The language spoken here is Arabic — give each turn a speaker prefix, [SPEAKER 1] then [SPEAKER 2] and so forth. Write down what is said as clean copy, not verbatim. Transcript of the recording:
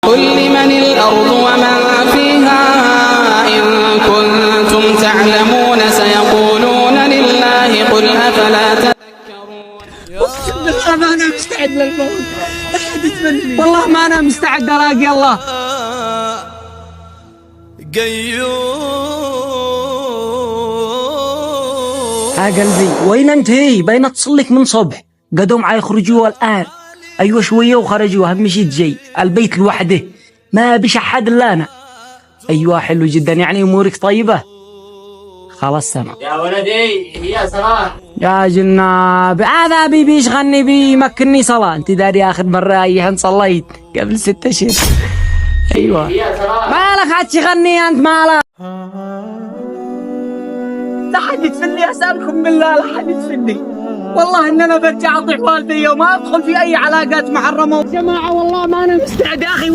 [SPEAKER 1] قل لمن الأرض ومن فيها إن كنتم تعلمون سيقولون لله قل أفلا تذكرون.
[SPEAKER 2] والله ما أنا مستعد للموت. والله ما أنا مستعد ألاقي الله. قلبي وين أنت؟ هي بين تصلك من صبح قدوم يخرجوا الآن. أيوة شوية وخرجوا، أهم شي تجي البيت لوحده ما بيش أحد إلا أنا. أيوة حلو جدا، يعني أمورك طيبة؟ خلاص سمع
[SPEAKER 3] يا ولدي هي صلاة
[SPEAKER 2] يا جناب. هذا بيبي يشغلني بيمكنني صلاة. أنت داري آخر مرة أيهن صليت قبل 6 أشهر. أيوة
[SPEAKER 3] هي صلاة.
[SPEAKER 2] مالك هتشغلني أنت؟ مالك لا حد يدفني، أسألكم بالله لا حد يدفني. والله إن أنا برجع أطيح والدي وما أدخل في أي علاقات محرمة. جماعة والله ما أنا مستعد يا أخي.